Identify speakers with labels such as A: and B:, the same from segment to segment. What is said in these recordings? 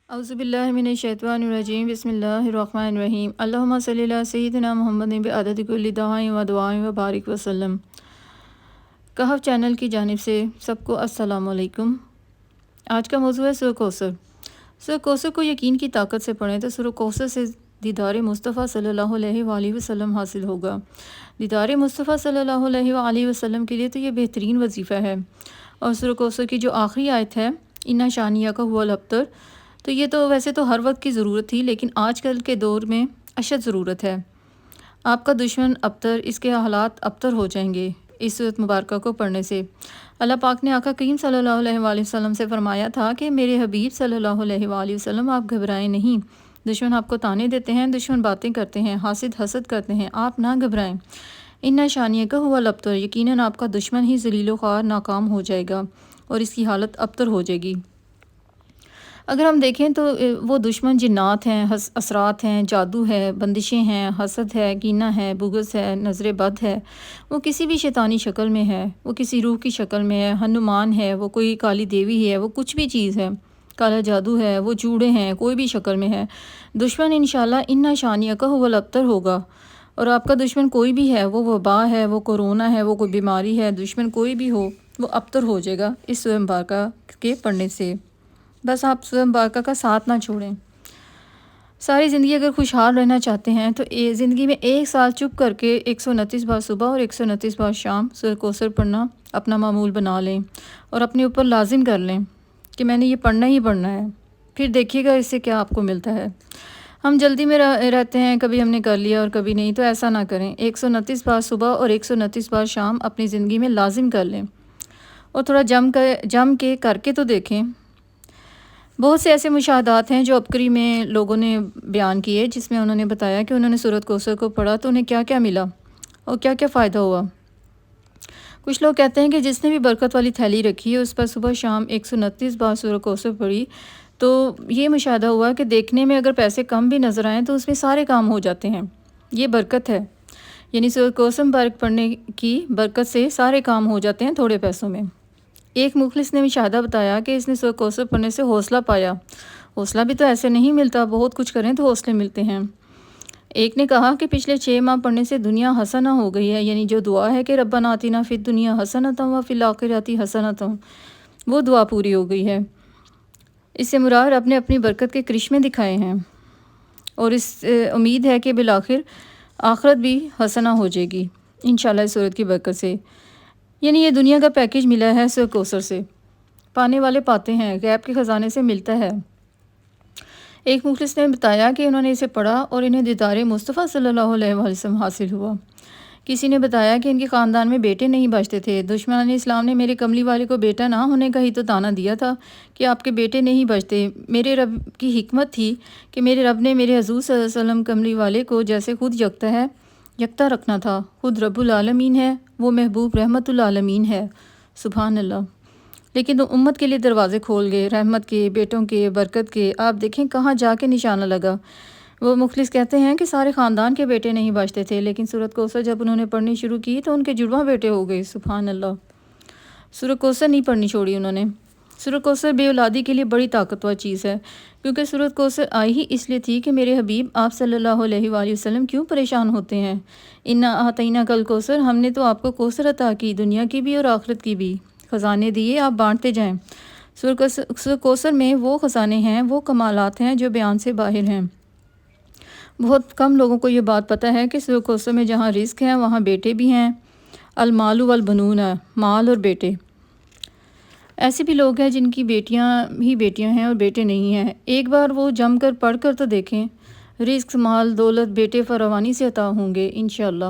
A: اعوذ باللہ من الشیطان الرجیم بسم اللہ الرحمن الرحیم اللہم صلی علی سیدنا محمد بعدد کل دعائیں و دعائیں و بارک وسلم۔ کہف چینل کی جانب سے سب کو السلام علیکم۔ آج کا موضوع ہے سورہ کوثر۔ سورہ کوثر کو یقین کی طاقت سے پڑھیں تو سورہ کوثر سے دیدار مصطفیٰ صلی اللہ علیہ وآلہ وسلم حاصل ہوگا۔ دیدار مصطفیٰ صلی اللہ علیہ وآلہ وسلم کے لیے تو یہ بہترین وظیفہ ہے۔ اور سورہ کوثر کی جو آخری آیت ہے اِنَّ شَانِئَکَ هُوَ الْأَبْتَرُ، تو یہ تو ویسے تو ہر وقت کی ضرورت تھی، لیکن آج کل کے دور میں اشد ضرورت ہے۔ آپ کا دشمن ابتر، اس کے حالات ابتر ہو جائیں گے اس صورت مبارکہ کو پڑھنے سے۔ اللہ پاک نے آقا کریم صلی اللہ علیہ وآلہ وسلم سے فرمایا تھا کہ میرے حبیب صلی اللہ علیہ وآلہ وسلم آپ گھبرائیں نہیں۔ دشمن آپ کو تانے دیتے ہیں، دشمن باتیں کرتے ہیں، حاسد حسد کرتے ہیں، آپ نہ گھبرائیں۔ اِنَّ شَانِئَکَ هُوَ الْأَبْتَرُ، یقیناً آپ کا دشمن ہی ذلیل و خوار ناکام ہو جائے گا اور اس کی حالت ابتر ہو جائے گی۔ اگر ہم دیکھیں تو وہ دشمن جنات ہیں، اثرات ہیں، جادو ہے، بندشیں ہیں، حسد ہے، کینہ ہے، بغض ہے، نظر بد ہے، وہ کسی بھی شیطانی شکل میں ہے، وہ کسی روح کی شکل میں ہے، ہنومان ہے، وہ کوئی کالی دیوی ہے، وہ کچھ بھی چیز ہے، کالا جادو ہے، وہ چوڑے ہیں، کوئی بھی شکل میں ہے، دشمن انشاءاللہ اِنَّ شَانِئَکَ هُوَ الْأَبْتَرُ ہوگا۔ اور آپ کا دشمن کوئی بھی ہے، وہ وبا ہے، وہ کورونا ہے، وہ کوئی بیماری ہے، دشمن کوئی بھی ہو وہ ابتر ہو جائے گا اس سورہ مبارکہ کے پڑھنے سے۔ بس آپ سورہ مبارکہ کا ساتھ نہ چھوڑیں۔ ساری زندگی اگر خوشحال رہنا چاہتے ہیں تو زندگی میں ایک سال چپ کر کے 129 بار صبح اور 129 بار شام سورہ کوثر پڑھنا اپنا معمول بنا لیں اور اپنے اوپر لازم کر لیں کہ میں نے یہ پڑھنا ہی پڑھنا ہے، پھر دیکھیے گا اس سے کیا آپ کو ملتا ہے۔ ہم جلدی میں رہتے ہیں، کبھی ہم نے کر لیا اور کبھی نہیں، تو ایسا نہ کریں۔ 129 بار صبح اور 129 بار شام اپنی زندگی میں لازم کر لیں اور تھوڑا جم کے کر کے تو دیکھیں۔ بہت سے ایسے مشاہدات ہیں جو عبقری میں لوگوں نے بیان کیے، جس میں انہوں نے بتایا کہ انہوں نے سورۃ کوثر کو پڑھا تو انہیں کیا کیا ملا اور کیا کیا فائدہ ہوا۔ کچھ لوگ کہتے ہیں کہ جس نے بھی برکت والی تھیلی رکھی ہے اس پر صبح شام 129 بار سورۃ کوثر پڑھی تو یہ مشاہدہ ہوا کہ دیکھنے میں اگر پیسے کم بھی نظر آئیں تو اس میں سارے کام ہو جاتے ہیں۔ یہ برکت ہے، یعنی سورۃ کوثر مبارک پڑھنے کی برکت سے سارے کام ہو جاتے ہیں تھوڑے پیسوں میں۔ ایک مخلص نے مشاہدہ بتایا کہ اس نے سورۃ کوثر پڑھنے سے حوصلہ پایا۔ حوصلہ بھی تو ایسے نہیں ملتا، بہت کچھ کریں تو حوصلے ملتے ہیں۔ ایک نے کہا کہ پچھلے 6 ماہ پڑھنے سے دنیا حسنہ ہو گئی ہے، یعنی جو دعا ہے کہ ربنا آتنا فی الدنیا حسنۃ وفی الآخرۃ حسنۃ، وہ دعا پوری ہو گئی ہے۔ اس سے مراد رب نے اپنی برکت کے کرشمے دکھائے ہیں اور اس امید ہے کہ بالآخر آخرت بھی حسنہ ہو جائے گی انشاءاللہ اس صورت کی برکت سے۔ یعنی یہ دنیا کا پیکیج ملا ہے سورۃ کوثر سے، پانے والے پاتے ہیں، غیب کے خزانے سے ملتا ہے۔ ایک مخلص نے بتایا کہ انہوں نے اسے پڑھا اور انہیں دیدار مصطفیٰ صلی اللہ علیہ وسلم حاصل ہوا۔ کسی نے بتایا کہ ان کے خاندان میں بیٹے نہیں بچتے تھے، دشمنان اسلام نے میرے کملی والے کو بیٹا نہ ہونے کا ہی تو طعنہ دیا تھا کہ آپ کے بیٹے نہیں بچتے۔ میرے رب کی حکمت تھی کہ میرے رب نے میرے حضور صلی اللہ علیہ وسلم کملی والے کو جیسے خود یکتا ہے یکتا رکھنا تھا، خود رب العالمین ہے، وہ محبوب رحمت العالمین ہے، سبحان اللہ۔ لیکن امت کے لیے دروازے کھول گئے، رحمت کے، بیٹوں کے، برکت کے۔ آپ دیکھیں کہاں جا کے نشانہ لگا۔ وہ مخلص کہتے ہیں کہ سارے خاندان کے بیٹے نہیں بچتے تھے، لیکن سورۃ کوثر جب انہوں نے پڑھنی شروع کی تو ان کے جڑواں بیٹے ہو گئے، سبحان اللہ۔ سورۃ کوثر نہیں پڑھنی چھوڑی انہوں نے۔ سورۃ کوثر بے اولادی کے لیے بڑی طاقتور چیز ہے، کیونکہ سورۃ کوثر آئی ہی اس لیے تھی کہ میرے حبیب آپ صلی اللہ علیہ وآلہ وسلم کیوں پریشان ہوتے ہیں۔ اِنَّا أَعْطَيْنَاكَ الْكَوْثَرَ، ہم نے تو آپ کو کوثر عطا کی، دنیا کی بھی اور آخرت کی بھی، خزانے دیے، آپ بانٹتے جائیں۔ سورۃ کوثر میں وہ خزانے ہیں، وہ کمالات ہیں جو بیان سے باہر ہیں۔ بہت کم لوگوں کو یہ بات پتہ ہے کہ سورۃ کوثر میں جہاں رزق ہے وہاں بیٹے بھی ہیں، المال والبنون، مال اور بیٹے۔ ایسے بھی لوگ ہیں جن کی بیٹیاں ہی بیٹیاں ہیں اور بیٹے نہیں ہیں۔ ایک بار وہ جم کر پڑھ کر تو دیکھیں، رزق، مال، دولت، بیٹے فراوانی سے عطا ہوں گے انشاءاللہ۔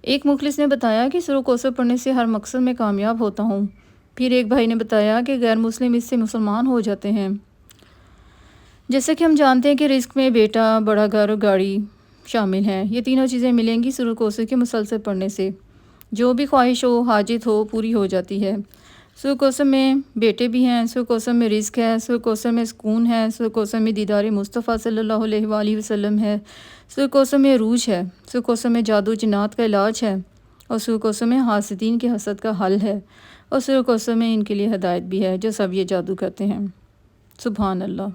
A: ایک مخلص نے بتایا کہ سورۃ کوثر پڑھنے سے ہر مقصد میں کامیاب ہوتا ہوں۔ پھر ایک بھائی نے بتایا کہ غیر مسلم اس سے مسلمان ہو جاتے ہیں۔ جیسا کہ ہم جانتے ہیں کہ رزق میں بیٹا، بڑا گھر اور گاڑی شامل ہیں، یہ تینوں چیزیں ملیں گی سورۃ کوثر کے مسلسل پڑھنے سے، جو بھی خواہش ہو، حاجت ہو، پوری ہو جاتی ہے۔ سورۃ کوثر میں بیٹے بھی ہیں، سورۃ کوثر میں رزق ہے، سورۃ کوثر میں سکون ہے، سورۃ کوثر میں دیدار مصطفیٰ صلی اللہ علیہ وآلہ وسلم ہے، سورۃ کوثر میں عروج ہے، سورۃ کوثر میں جادو جنات کا علاج ہے، اور سورۃ کوثر میں حاسدین کے حسد کا حل ہے، اور سورۃ کوثر میں ان کے لیے ہدایت بھی ہے جو سب یہ جادو کرتے ہیں، سبحان اللہ۔